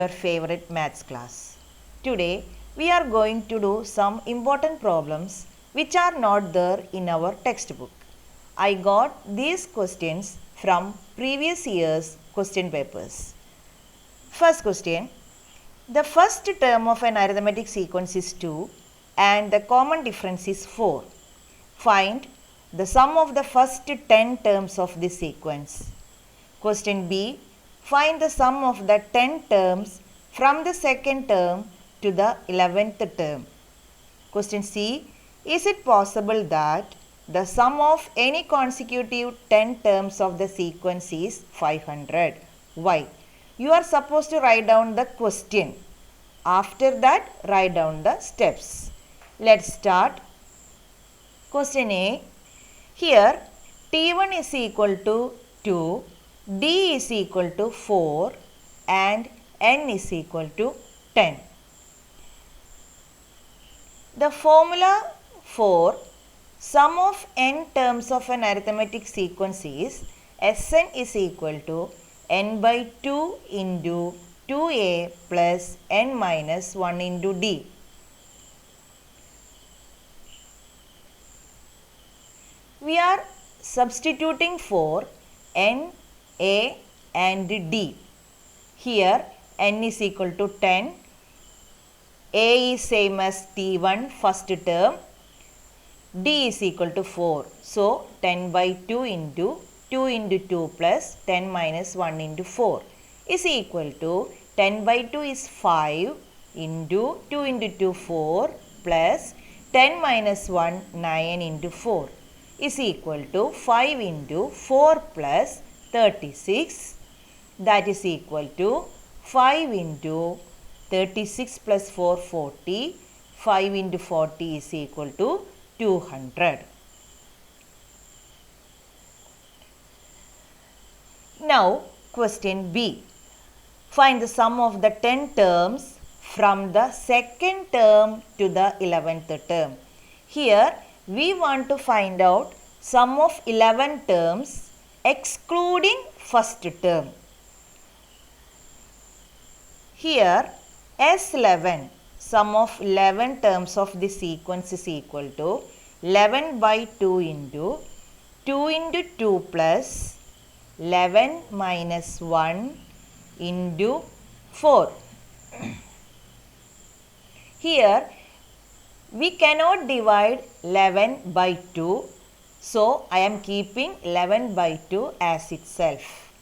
your favorite maths class. Today we are going to do some important problems which are not there in our textbook. I got these questions from previous year's question papers. First question. The first term of an arithmetic sequence is 2 and the common difference is 4. Find the sum of the first 10 terms of this sequence. Question B. Find the sum of the 10 terms from the second term to the 11th term. Question C. Is it possible that the sum of any consecutive 10 terms of the sequence is 500? Why? You are supposed to write down the question. After that, write down the steps. Let's start. Question A. Here T1 is equal to 2, D is equal to 4 and N is equal to 10. The formula for sum of n terms of an arithmetic sequence is Sn is equal to n by 2 into 2a plus n minus 1 into d. We are substituting for n, a and d. Here n is equal to 10, a is same as T1 first term, d is equal to 4. So 10 by 2 into 2 into 2 plus 10 minus 1 into 4 is equal to 10 by 2 is 5 into 2 into 2 4 plus 10 minus 1 9 into 4 is equal to 5 into 4 plus 36, that is equal to 5 into 36 plus 4 40, 5 into 40 is equal to 200. Now question B. Find the sum of the 10 terms from the second term to the 11th term. Here we want to find out sum of 11 terms excluding first term. Here S11, sum of 11 terms of this sequence is equal to 11 by 2 into 2 into 2 plus 11 minus 1 into 4. Here we cannot divide 11 by 2, so I am keeping 11 by 2 as itself.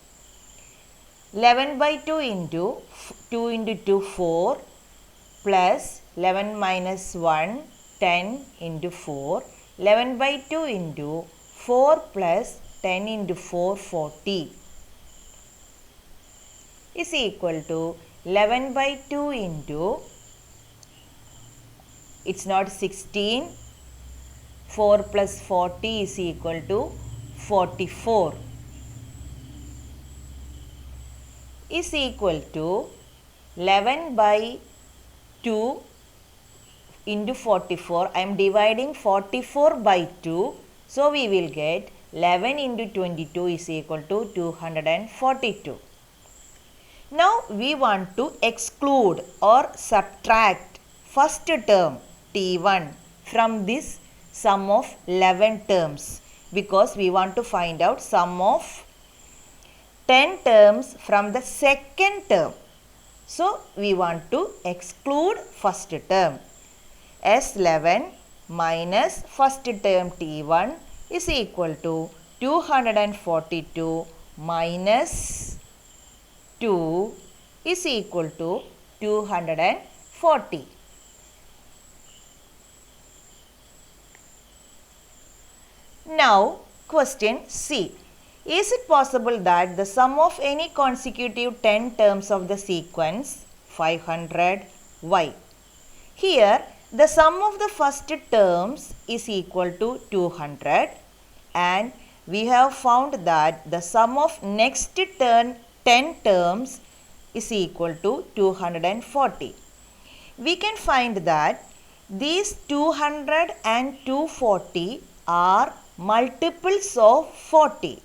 11 by 2 into 2 into 2 4 plus 11 minus 1 10 into 4, 11 by 2 into 4 plus 10 into 4 40 is equal to 11 by 2 into, it's not 16, 4 plus 40 is equal to 44 is equal to 11 by 2 into 44. I am dividing 44 by 2. So we will get 11 into 22 is equal to 242. Now we want to exclude or subtract first term T1 from this sum of 11 terms, because we want to find out sum of 10 terms from the second term. So we want to exclude first term. S11 minus first term T1 is equal to 242 minus 2 is equal to 240. Now question C. Is it possible that the sum of any consecutive 10 terms of the sequence 500 y? Here the sum of the first terms is equal to 200 and we have found that the sum of next 10 terms is equal to 240. We can find that these 200 and 240 are multiples of 40.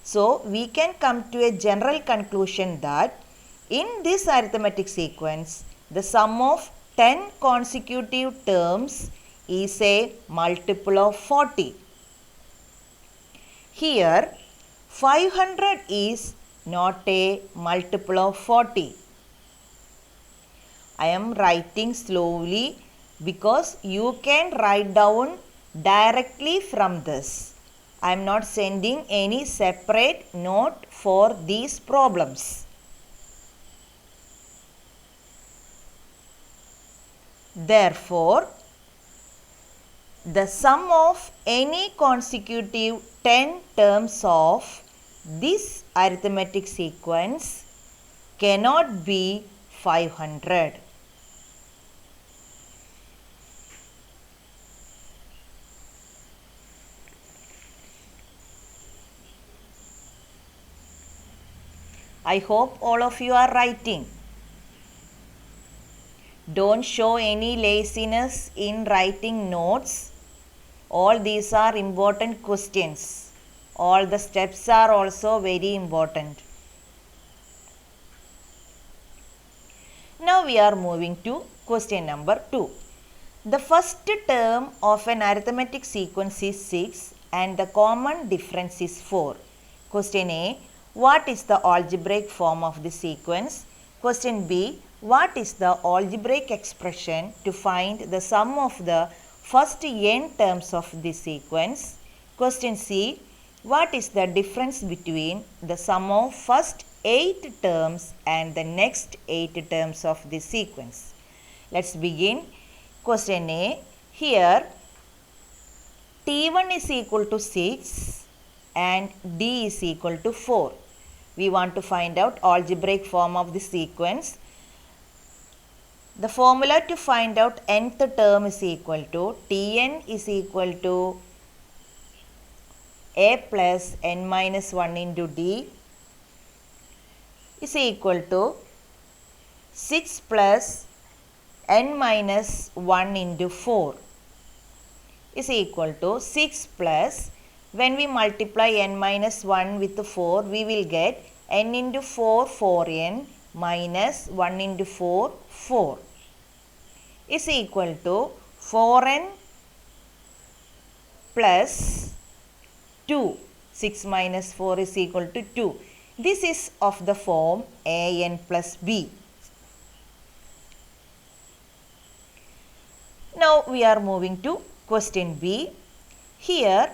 So we can come to a general conclusion that In this arithmetic sequence, the sum of 10 consecutive terms is a multiple of 40. Here, 500 is not a multiple of 40. I am writing slowly because you can write down directly from this. I am not sending any separate note for these problems. Therefore, the sum of any consecutive 10 terms of this arithmetic sequence cannot be 500. I hope all of you are writing. Don't show any laziness in writing notes. All these are important questions. All the steps are also very important. Now we are moving to question number 2. The first term of an arithmetic sequence is 6 and the common difference is 4. Question A. What is the algebraic form of the sequence? Question B. What is the algebraic expression to find the sum of the first n terms of the sequence? Question C. What is the difference between the sum of first 8 terms and the next 8 terms of the sequence? Let's begin. Question A. Here T1 is equal to 6 and D is equal to 4. We want to find out algebraic form of the sequence. The formula to find out nth term is equal to Tn is equal to a plus n minus 1 into d is equal to 6 plus n minus 1 into 4 is equal to 6 plus, when we multiply n minus 1 with 4, we will get n into 4, 4n minus 1 into 4, 4 is equal to 4n plus 2. 6 minus 4 is equal to 2. This is of the form an plus b. Now we are moving to question B. Here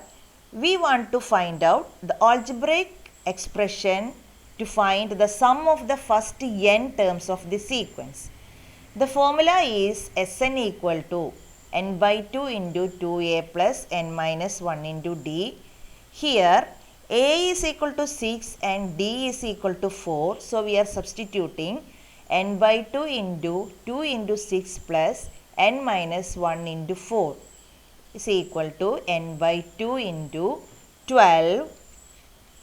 we want to find out the algebraic expression to find the sum of the first n terms of the sequence. The formula is Sn equal to n by 2 into 2a plus n minus 1 into d. Here a is equal to 6 and d is equal to 4. So we are substituting n by 2 into 2 into 6 plus n minus 1 into 4 is equal to n by 2 into 12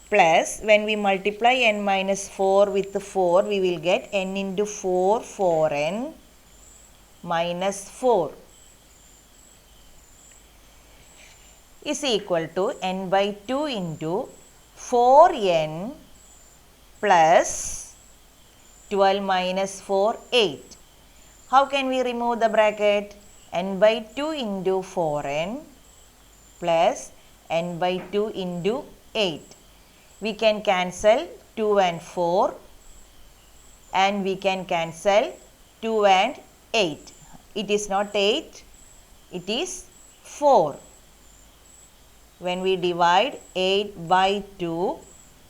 plus, when we multiply n minus 4 with 4, we will get n into 4, 4n minus 4 is equal to n by 2 into 4n plus 12 minus 4, 8. How can we remove the bracket? N by 2 into 4n plus n by 2 into 8. We can cancel 2 and 4 and we can cancel 2 and 8. It is not 8, it is 4. When we divide 8 by 2,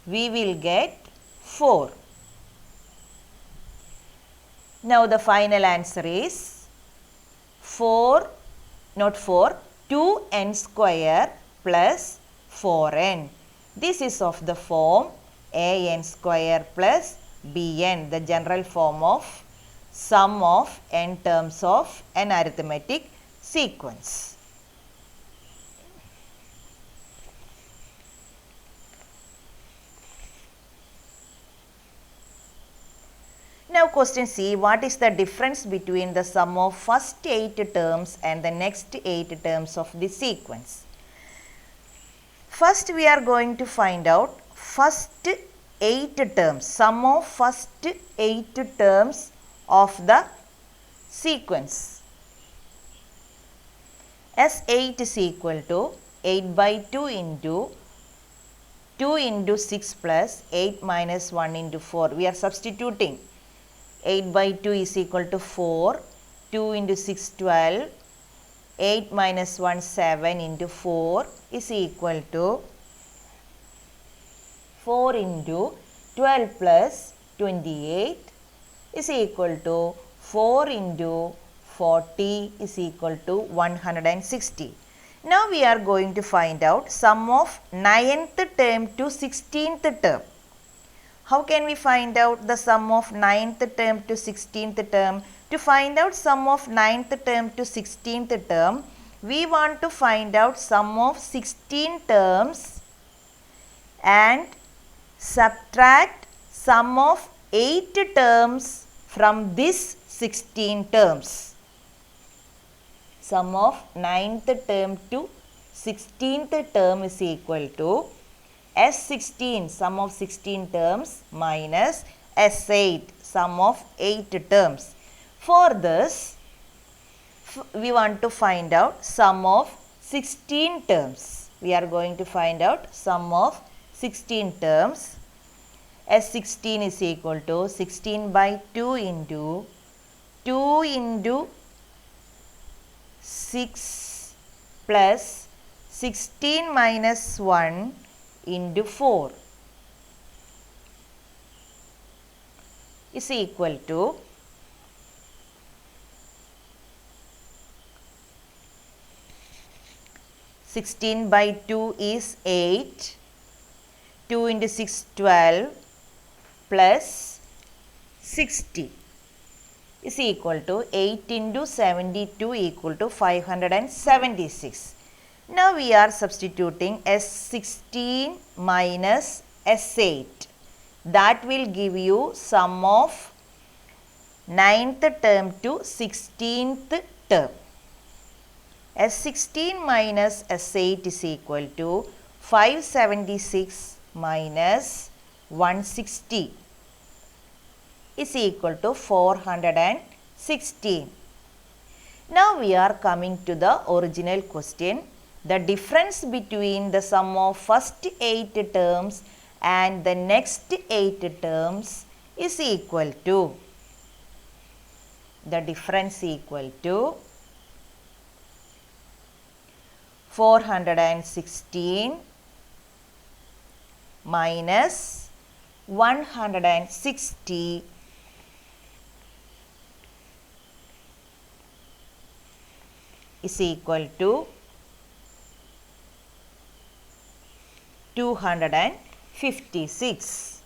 we will get 4. Now the final answer is 2n square plus 4n. This is of the form an square plus bn, the general form of sum of n terms of an arithmetic sequence. Now question C, what is the difference between the sum of first 8 terms and the next 8 terms of the sequence? First we are going to find out first 8 terms, sum of first 8 terms of the sequence. S8 is equal to 8 by 2 into 2 into 6 plus 8 minus 1 into 4. We are substituting. 8 by 2 is equal to 4. 2 into 6, 12. 8 minus 1, 7 into 4 is equal to 4 into 12 plus 28 is equal to 4 into 40 is equal to 160. Now we are going to find out sum of 9th term to 16th term. How can we find out the sum of 9th term to 16th term? To find out sum of 9th term to 16th term, we want to find out sum of 16 terms and subtract sum of 8 terms from this 16 terms. Sum of 9th term to 16th term is equal to S16 sum of 16 terms minus S8 sum of 8 terms. For this, we want to find out sum of 16 terms. We are going to find out sum of 16 terms. S16 is equal to 16 by 2 into 2 into 6 plus 16 minus 1 into 4 is equal to 16 by 2 is 8, 2 into 6, 12 plus 60 is equal to 8 into 72 equal to 576. Now we are substituting S16 minus S8. That will give you sum of 9th term to 16th term. S16 minus S8 is equal to 576 minus 160 is equal to 416. Now we are coming to the original question. The difference between the sum of first 8 terms and the next 8 terms is equal to, the difference equal to 416 minus 160 is equal to 256.